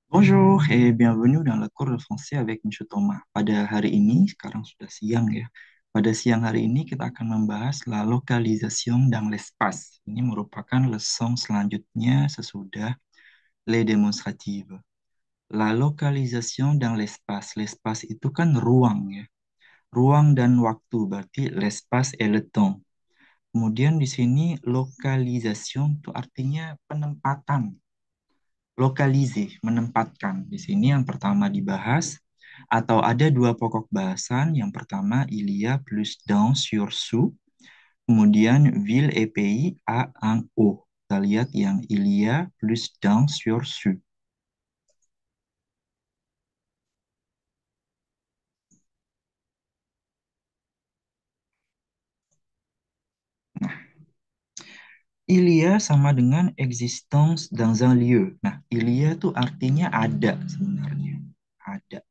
Bonjour et bienvenue dans la cour de français avec Monsieur Thomas. Pada hari ini, sekarang sudah siang ya. Pada siang hari ini kita akan membahas la localisation dans l'espace. Ini merupakan leçon selanjutnya sesudah les démonstratives. La localisation dans l'espace. L'espace itu kan ruang ya. Ruang dan waktu berarti l'espace et le temps. Kemudian di sini localisation itu artinya penempatan. Lokalize, menempatkan. Di sini yang pertama dibahas, atau ada dua pokok bahasan. Yang pertama, il y a plus d'un sur sous. Kemudian, ville et pays a un o. Kita lihat yang il y a plus d'un sur sous. Il y a sama dengan existence dans un lieu. Nah, il y a tuh artinya ada sebenarnya. Ada.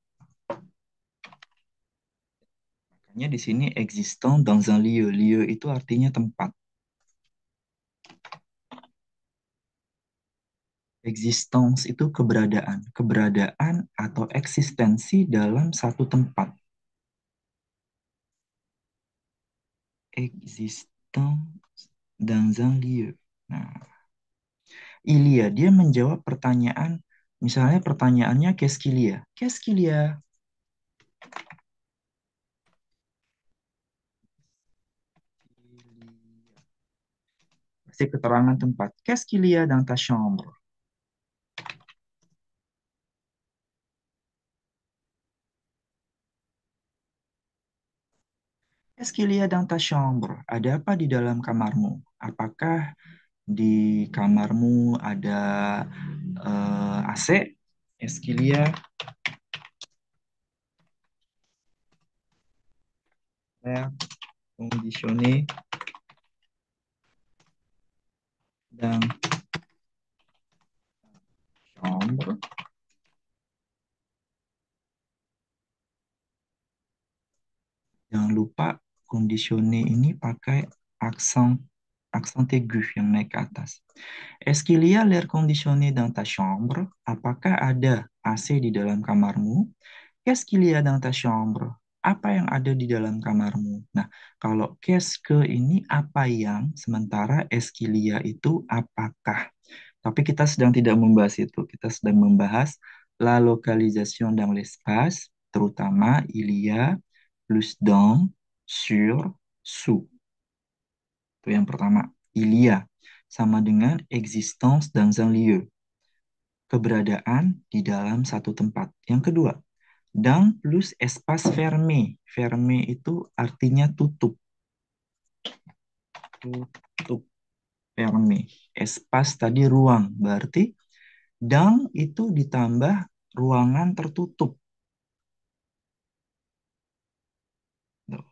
Makanya di sini existence dans un lieu. Lieu itu artinya tempat. Existence itu keberadaan, keberadaan atau eksistensi dalam satu tempat. Existence dans un lieu. Nah, Ilya dia menjawab pertanyaan, misalnya pertanyaannya qu'est-ce qu'il y a? Qu'est-ce qu'il y a? Kasih keterangan tempat. Qu'est-ce qu'il y a dans ta chambre? Qu'est-ce qu'il y a dans ta chambre? Ada apa di dalam kamarmu? Apakah di kamarmu ada AC? Est-ce qu'il y a air conditionné dans chambre? Jangan lupa conditionné ini pakai aksen aksen aigu yang naik ke atas. Est-ce qu'il y a l'air conditionné dans ta chambre? Apakah ada AC di dalam kamarmu? Qu'est-ce qu'il y a dans ta chambre? Apa yang ada di dalam kamarmu? Nah, kalau qu'est-ce que ini apa yang, sementara est-ce qu'il y a itu apakah. Tapi kita sedang tidak membahas itu. Kita sedang membahas la localisation dans l'espace, terutama il y a, plus dans, sur, sous. Itu yang pertama. Il y a sama dengan existence dans un lieu. Keberadaan di dalam satu tempat. Yang kedua, dans plus espace fermé. Fermé itu artinya tutup. Tutup. Fermé. Espace tadi ruang. Berarti dans itu ditambah ruangan tertutup. Tuh.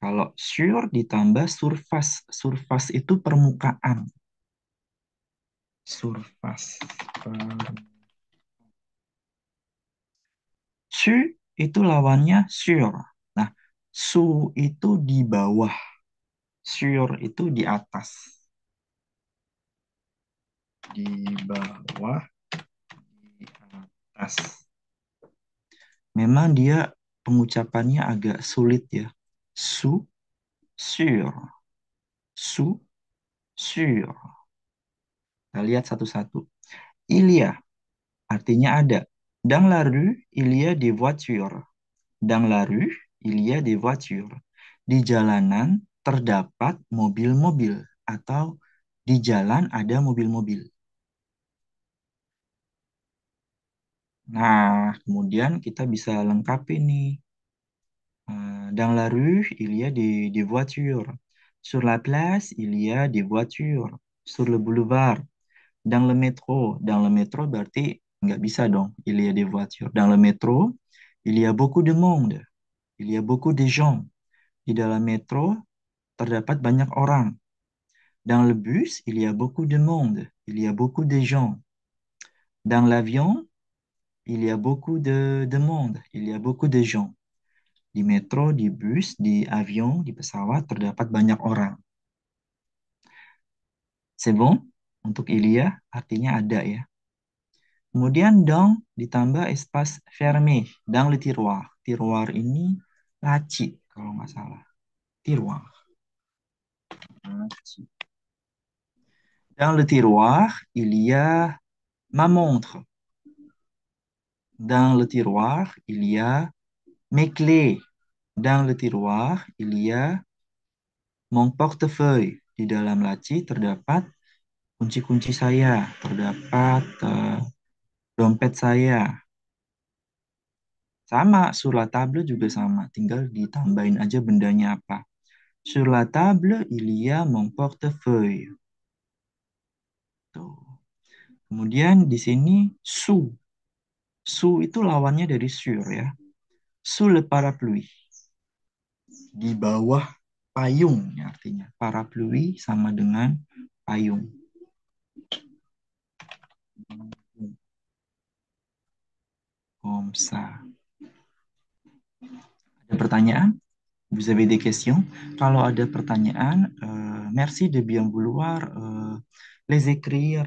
Kalau sur ditambah surface. Surface itu permukaan. Surface. Su itu lawannya sur. Nah, su itu di bawah. Sur itu di atas. Di bawah, di atas. Memang dia pengucapannya agak sulit ya. Su, sur. Su, sur. Kita lihat satu-satu. Il y a, artinya ada. Dans la rue, il y a des voitures. Dans la rue, il y a des voitures. Di jalanan terdapat mobil-mobil atau di jalan ada mobil-mobil. Nah, kemudian kita bisa lengkapi nih. Dans la rue, il y a des voitures. Sur la place, il y a des voitures. Sur le boulevard. Dans le métro berarti nggak bisa dong. Il y a des voitures. Dans le métro, il y a beaucoup de monde. Il y a beaucoup de gens. Di dalam metro terdapat banyak orang. Dans le bus, il y a beaucoup de monde. Il y a beaucoup de gens. Dans l'avion, il y a beaucoup de monde. Il y a beaucoup de gens. Di metro, di bus, di avion, di pesawat terdapat banyak orang. C'est bon? Untuk Ilya artinya ada ya. Kemudian dans ditambah espace fermé dans le tiroir. Tiroir ini laci kalau nggak salah. Tiroir. Laci. Dans le tiroir, il y a ma montre. Dans le tiroir, il y a mes clés. Dans le tiroir, il y a mon portefeuille. Di dalam laci terdapat kunci-kunci saya, terdapat dompet saya. Sama, sur la table juga sama. Tinggal ditambahin aja bendanya apa. Sur la table, il y a mon portefeuille. Tuh. Kemudian di sini sous. Sous itu lawannya dari sur ya. Sous le parapluie. Di bawah payung ya artinya. Parapluie sama dengan payung. Comme ça. Ada pertanyaan? Vous avez des questions? Kalau ada pertanyaan, merci de bien vouloir les écrire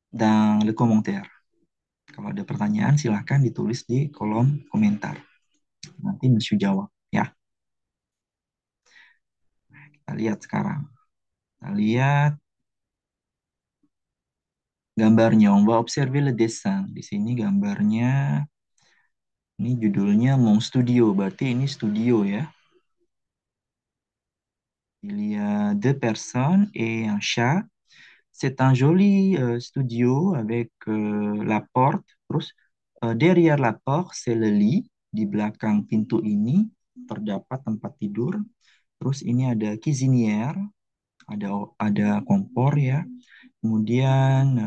dans le commentaire. Kalau ada pertanyaan, silahkan ditulis di kolom komentar. Nanti Monsieur jawab. Ya, kita lihat sekarang. Kita lihat gambarnya. On va observer le dessin. Di sini gambarnya, ini judulnya Mon Studio. Berarti ini studio ya. Il y a deux personnes et un chat. C'est un joli studio avec la porte. Terus derrière la porte, c'est le lit. Di belakang pintu ini terdapat tempat tidur. Terus ini ada cuisinière, ada kompor ya. Kemudian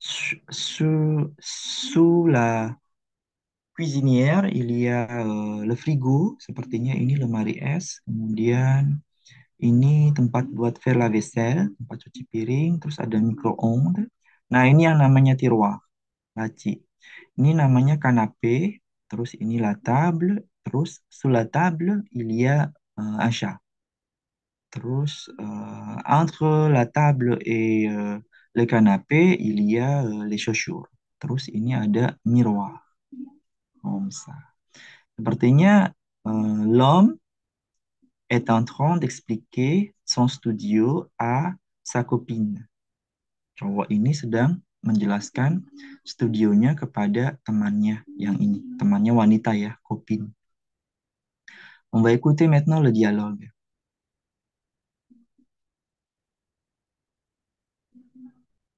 sous la cuisinière, il y a le frigo. Sepertinya ini lemari es. Kemudian ini tempat buat faire la vaisselle, tempat cuci piring, terus ada micro-ondes. Nah, ini yang namanya tiroir, laci. Ini namanya canapé, terus ini la table, terus sous la table, il y a un chat. Terus entre la table et le canapé, il y a les chaussures. Terus ini ada miroir. Comme ça. Sepertinya l'homme est en train d'expliquer son studio à sa copine. Cowok ini sedang menjelaskan studionya kepada temannya yang ini. Temannya wanita ya, copine. On va écouter maintenant le dialogue.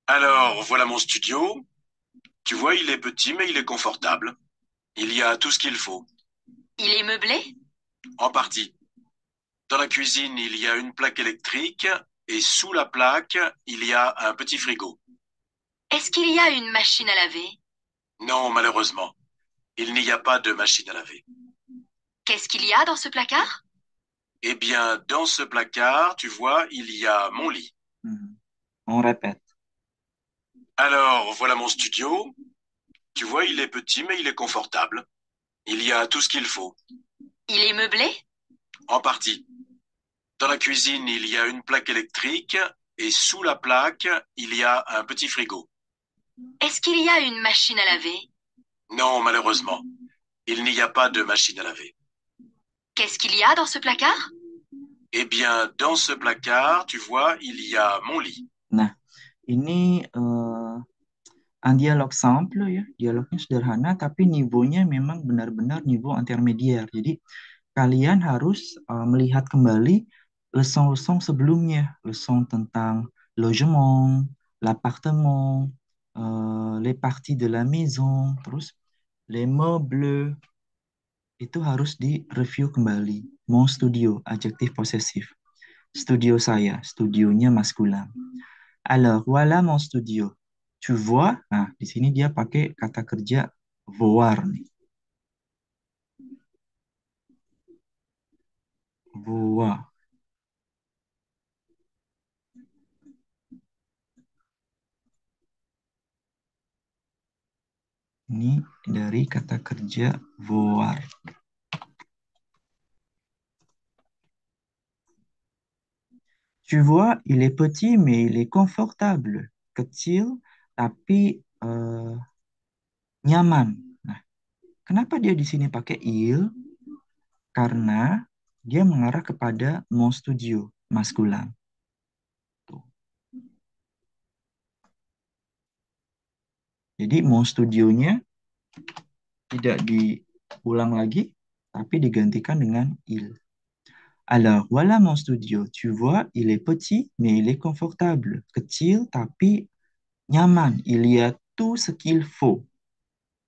Alors, voilà mon studio. Tu vois, il est petit, mais il est confortable. Il y a tout ce qu'il faut. Il est meublé? En partie. Dans la cuisine, il y a une plaque électrique et sous la plaque, il y a un petit frigo. Est-ce qu'il y a une machine à laver? Non, malheureusement, il n'y a pas de machine à laver. Qu'est-ce qu'il y a dans ce placard? Eh bien, dans ce placard, tu vois, il y a mon lit. On répète. Alors, voilà mon studio. Tu vois, il est petit, mais il est confortable. Il y a tout ce qu'il faut. Il est meublé? En partie. Dans la cuisine, il y a une plaque électrique et sous la plaque, il y a un petit frigo. Est-ce qu'il y a une machine à laver? Non, malheureusement, il n'y a pas de machine à laver. Qu'est-ce qu'il y a dans ce placard? Eh bien, dans ce placard, tu vois, il y a mon lit. Nah, ini un dialog simple ya, dialognya sederhana tapi nivonya memang benar-benar nivo intermediate. Jadi kalian harus melihat kembali leçon-leçon sebelumnya, leçon tentang logement, l'appartement, les parties de la maison, terus les meubles itu harus direview kembali. Mon studio, adjektif posesif. Studio saya, studionya maskulin. Alors, voilà mon studio. Tu vois? Nah, di sini dia pakai kata kerja voir nih. Voir. Ini dari kata kerja voir. Tu vois, il est petit, mais il est confortable. Kecil, tapi nyaman. Nah, kenapa dia di sini pakai il? Karena dia mengarah kepada mon studio, maskulan. Tuh. Jadi mon studionya tidak diulang lagi, tapi digantikan dengan il. Alors, voilà mon studio. Tu vois, il est petit, mais il est confortable. Kecil, tapi nyaman. Il y a tout ce qu'il faut.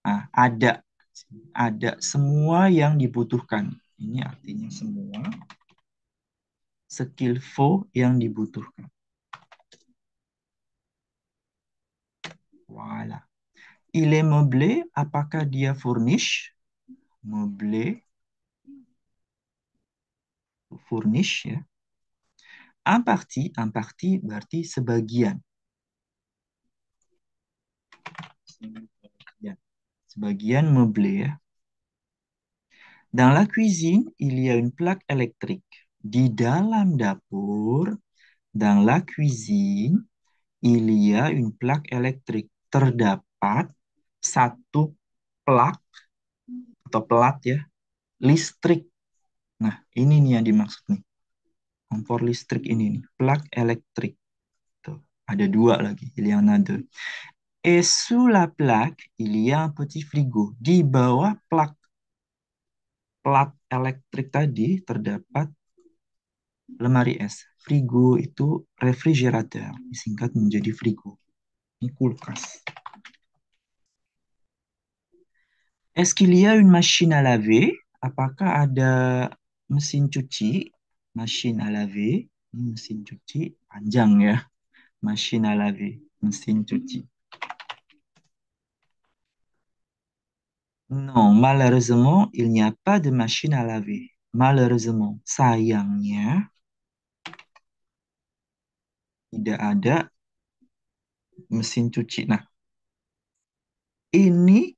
Nah, ada semua yang dibutuhkan. Ini artinya semua ce qu'il faut yang dibutuhkan. Voilà. Il est meublé. Apakah dia furnish? Meublé, furnish ya. Un parti berarti sebagian. Sebagian meublé ya. Dans la cuisine, il y a une plaque électrique. Di dalam dapur, dans la cuisine, il y a une plaque électrique. Terdapat satu plak atau pelat ya, listrik. Nah, ini nih yang dimaksud nih. Kompor listrik ini nih, plak elektrik. Tuh, ada dua lagi, il y en a deux. Et sous la plaque, il y a un petit frigo. Di bawah plat elektrik tadi terdapat lemari es. Frigo itu refrigerator, disingkat menjadi frigo. Ini kulkas. Est-ce qu'il y a une machine à laver? Apakah ada mesin cuci? Machine à laver. Ini mesin cuci panjang ya. Machine à laver, mesin cuci. Non, malheureusement, il n'y a pas de machine à laver. Malheureusement, sayangnya tidak ada mesin cuci. Nah, ini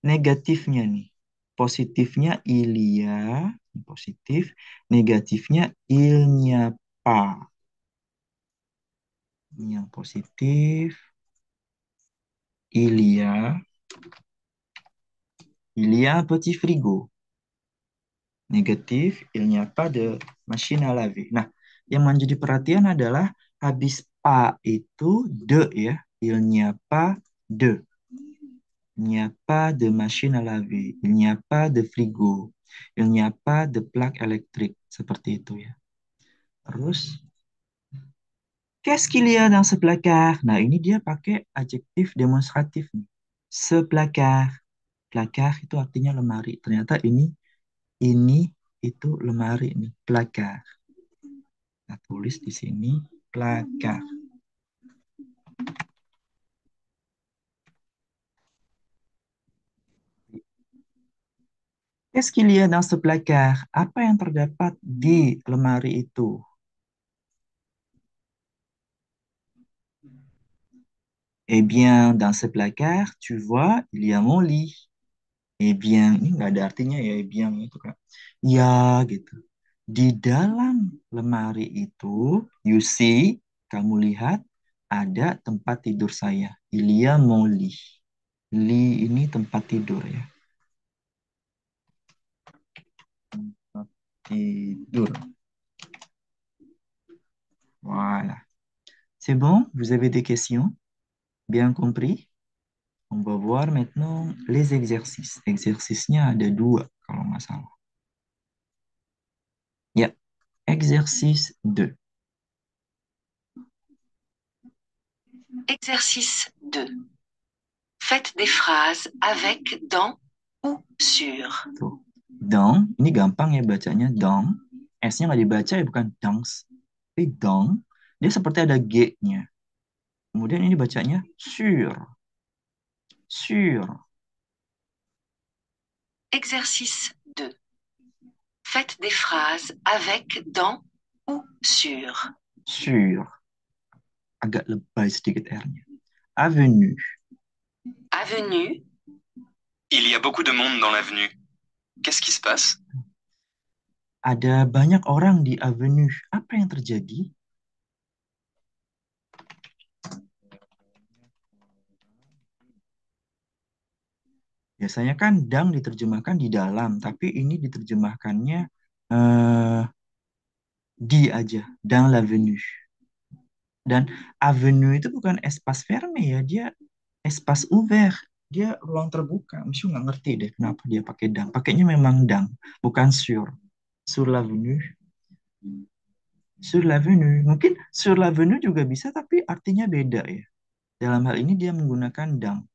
negatifnya nih. Positifnya Ilia, positif. Negatifnya il n'y a pas. Ini yang positif. Il y a un petit frigo. Negatif, il n'y a pas de machine à laver. Nah, yang menjadi perhatian adalah habis pa itu de ya. Il n'y a pas de. Il n'y a pas de machine à laver. Il n'y a pas de frigo. Il n'y a pas de plaque électrique. Seperti itu ya. Terus, qu'est-ce qu'il y a dans ce placard? Nah, ini dia pakai adjektif demonstratif nih. Ce placard. Placard itu artinya lemari. Ternyata ini itu lemari nih, placard. Kita tulis di sini placard. Qu'est-ce qu'il y a dans ce placard? Apa yang terdapat di lemari itu? Eh bien, dans ce placard, tu vois, il y a mon lit. Eh bien, ini nggak ada artinya ya, eh bien itu kan. Ya, gitu. Di dalam lemari itu, you see, kamu lihat, ada tempat tidur saya. Il y a mon lit. Lit ini tempat tidur ya. Tempat tidur. Voilà. C'est bon? Vous avez des questions? Bien compris? On va voir maintenant les exercices. Exercice-nya ada dua kalau nggak salah. Ya, exercice 2. Exercice 2. Faites des phrases avec dans ou sur. Tuh. Dans, ini gampang ya bacanya dans. S-nya nggak dibaca ya bukan dans. Tapi dans, dia seperti ada G-nya. Kemudian ini bacanya sur. Sur. Exercice 2. Faites des phrases avec dans ou sur. Sur. Agak lebay sedikit R-nya. Avenue. Avenue, Il y a beaucoup de monde dans l'avenue. Qu'est-ce qui se passe? Ada banyak orang di avenue. Apa yang terjadi? Biasanya kan dang diterjemahkan di dalam, tapi ini diterjemahkannya eh, di aja, dans l'avenue. Dan avenue itu bukan espace fermé ya, dia espace ouvert. Dia ruang terbuka. Misu nggak ngerti deh kenapa dia pakai dang. Pakainya memang dang, bukan sur. Sur l'avenue. Sur l'avenue. Mungkin sur l'avenue juga bisa, tapi artinya beda ya. Dalam hal ini dia menggunakan dang.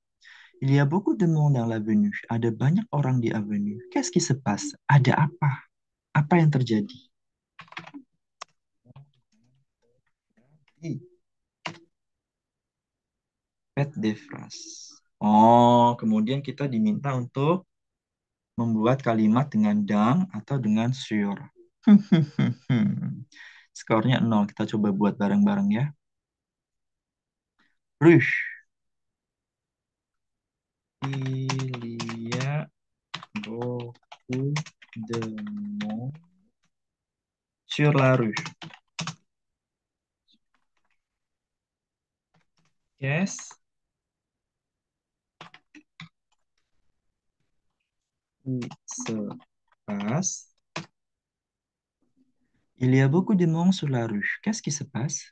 Il y a beaucoup de monde dans l'avenue. Ada banyak orang di avenue. Qu'est-ce qui se passe? Ada apa? Apa yang terjadi? Faites des phrases. Oh, kemudian kita diminta untuk membuat kalimat dengan dang atau dengan sur. Skornya 0. Kita coba buat bareng-bareng ya. Rush. Il y a beaucoup de monde sur la rue. Qu'est-ce qui se passe? Il y a beaucoup de monde sur la rue. Qu'est-ce qui se passe?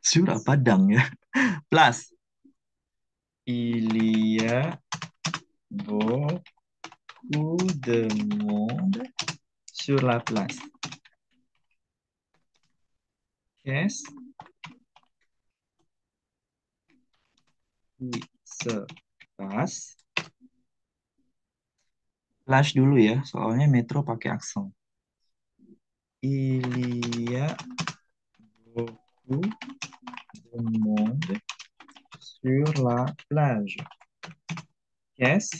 Sur apa dang ya? Plus. Il y a beaucoup de monde sur la place. Qu'est-ce qui se passe? Flash dulu ya, soalnya Metro pakai aksen. Il y a beaucoup de monde sur la plage. Qu'est-ce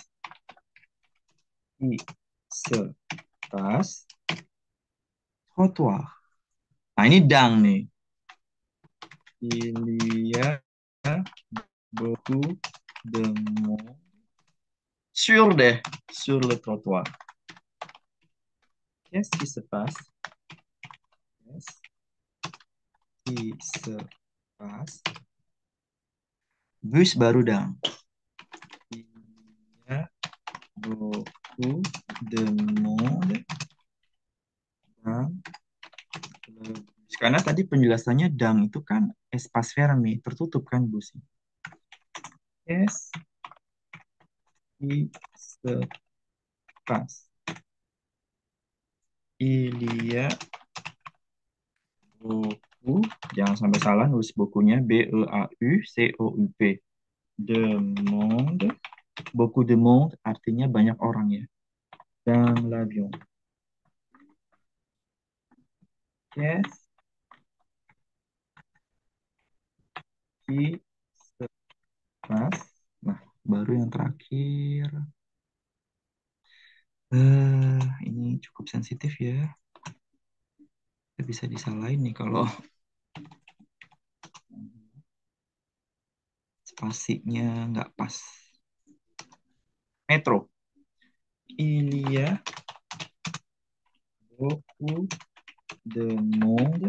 qui se passe? Trottoir. Nah, ini dang nih. Il y a beaucoup de monde sur deh, sur le trottoir. Qu'est-ce qui se passe? Qu'est-ce qui se passe? Bus baru dang. Il y a beaucoup de monde dans le bus. Karena tadi penjelasannya dang itu kan espace fermé, tertutup kan bus. Qu'est-ce qui se passe? Il y a beaucoup, jangan sampai salah nulis bukunya, B-E-A-U-C-O-U-P. De monde, beaucoup de monde artinya banyak orang ya. Dans l'avion. Qu'est-ce qui se passe? Nah, baru yang terakhir. Ini cukup sensitif ya. Bisa disalahin nih kalau spasinya nggak pas. Metro. Il y a beaucoup de monde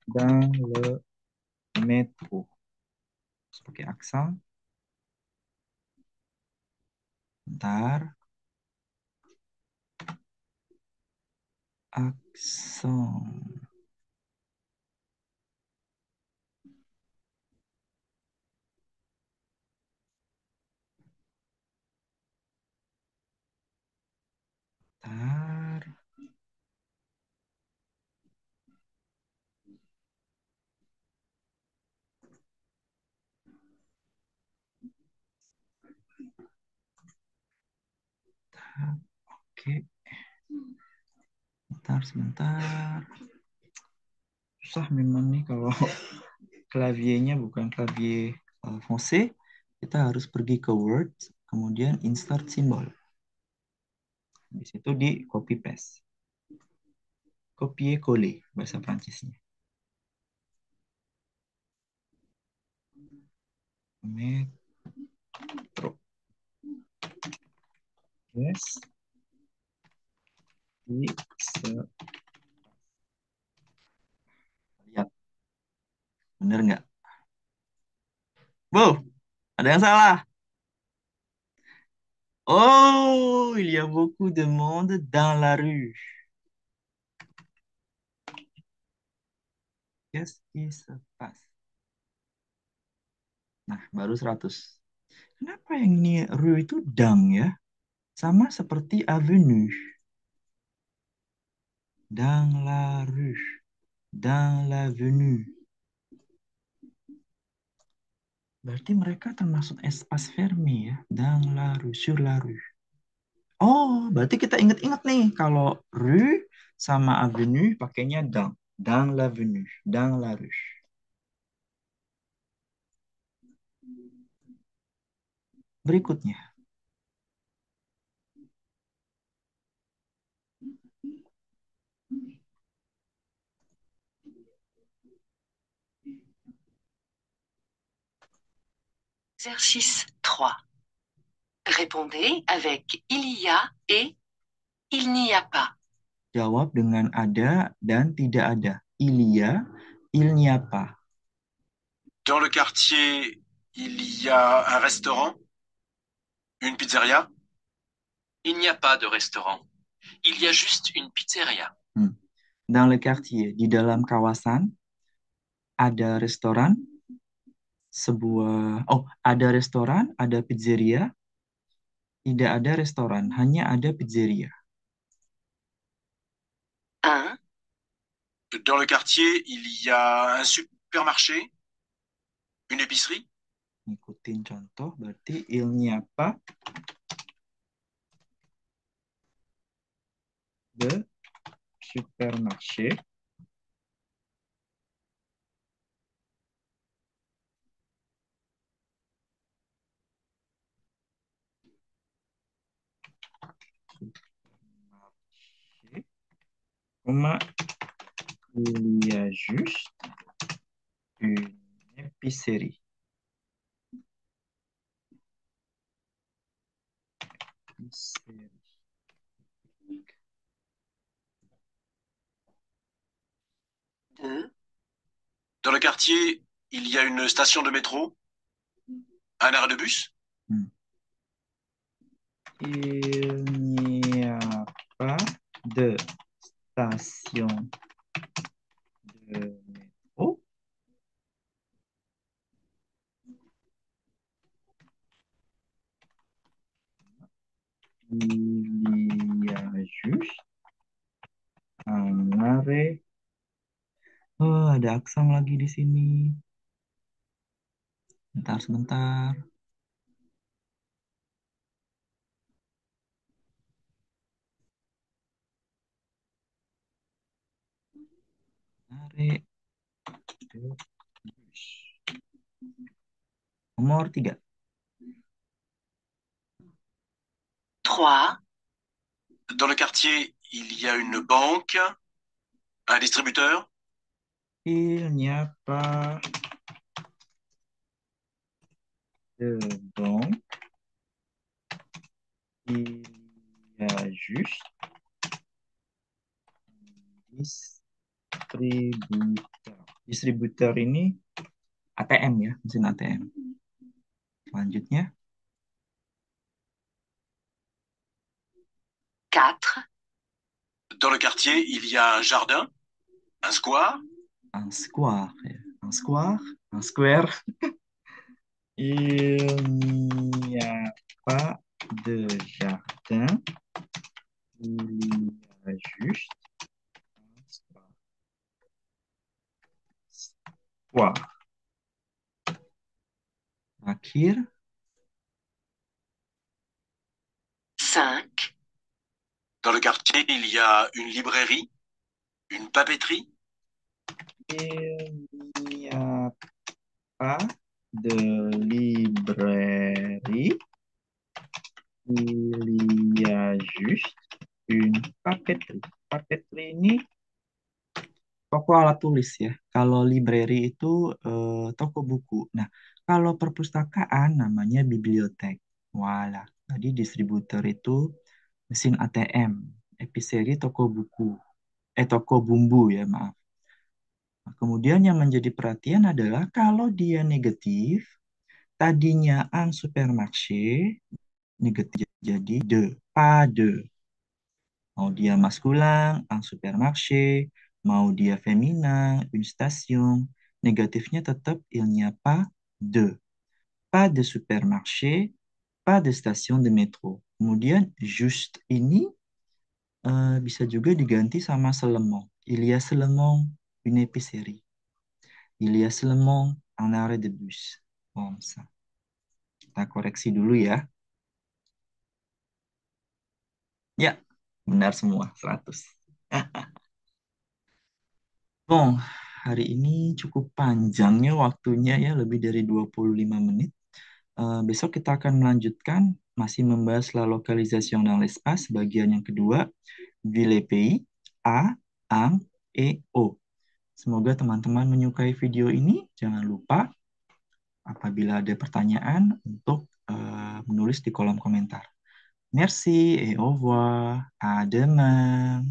dans le métro. Pakai aksen. Bentar. Aksen. Bentar. Oke. Bentar, sebentar. Susah memang nih kalau klaviernya bukan klavier français. Kita harus pergi ke Word, kemudian insert simbol. Di situ di copy paste. Copier coller bahasa Prancisnya. Metro. Yes. Se- Lihat, bener nggak? Wow, ada yang salah. Oh, il y a beaucoup de monde dans la rue. Qu'est-ce qui se passe? Nah, baru 100. Kenapa yang ini rue itu dang ya? Sama seperti avenue. Dans la rue. Dans l'avenue. Berarti mereka termasuk espace fermé ya. Dans la rue, sur la rue. Oh, berarti kita ingat-ingat nih. Kalau rue sama avenue pakainya dans. Dans l'avenue. Dans la rue. Berikutnya. Exercice 3. Répondez avec il y a et il n'y a pas. Jawab dengan ada dan tidak ada. Il y a, il n'y a pas. Dans le quartier, il y a un restaurant, une pizzeria. Il n'y a pas de restaurant. Il y a juste une pizzeria. Dans le quartier, di dalam kawasan, ada restoran, ada restoran, ada pizzeria. Tidak ada restoran, hanya ada pizzeria. 1, Dans le quartier, il y a un supermarché, une épicerie. Ngikutin contoh, berarti il n'y a pas de supermarché. Coma, il y a juste une épicerie. Épicerie. 2, Dans le quartier, il y a une station de métro, un arrêt de bus. Il n'y a pas de station de métro. Il y a juste un arrêt. Oh, ada aksam lagi di sini. Bentar, sebentar. Arrêt de bus. Nomor 3. 3, Dans le quartier, il y a une banque, un distributeur. Il n'y a pas de banque. Il y a juste distributeur. Distributeur ini ATM ya, mesin ATM. Selanjutnya, 4, Dans le quartier, il y a un jardin, un square. un square ya. Un square, un square. Il n'y a pas de jardin. Il y a juste un square. Square. Terakhir, 5, Dans le quartier, il y a une librairie, une papeterie. il n'y a pas de librairie. Il y a juste une papeterie. Papeterie ini toko alat tulis ya. Kalau library itu toko buku. Nah, kalau perpustakaan namanya bibliotek. Wala. Jadi distributor itu mesin ATM. Epicerie toko buku. Toko bumbu ya, maaf. Nah, kemudian yang menjadi perhatian adalah kalau dia negatif, tadinya un supermarché, negatif jadi de, pas de. Mau dia maskulin, un supermarché, mau dia féminin, une station, negatifnya tetap il n'y a pas de. Pas de supermarché, pas de station de métro. Kemudian juste ini bisa juga diganti sama seulement. Il y a seulement une épicerie. Il y a seulement un arrêt de bus. Bon, ça. Kita koreksi dulu ya. Ya, benar semua, 100. Bon, hari ini cukup panjangnya waktunya ya, lebih dari 25 menit. Besok kita akan melanjutkan, masih membahas la localisation dans l'espace, bagian yang kedua, ville et pays, A, ang, E, O. Semoga teman-teman menyukai video ini. Jangan lupa apabila ada pertanyaan untuk menulis di kolom komentar. Merci et au revoir. À demain.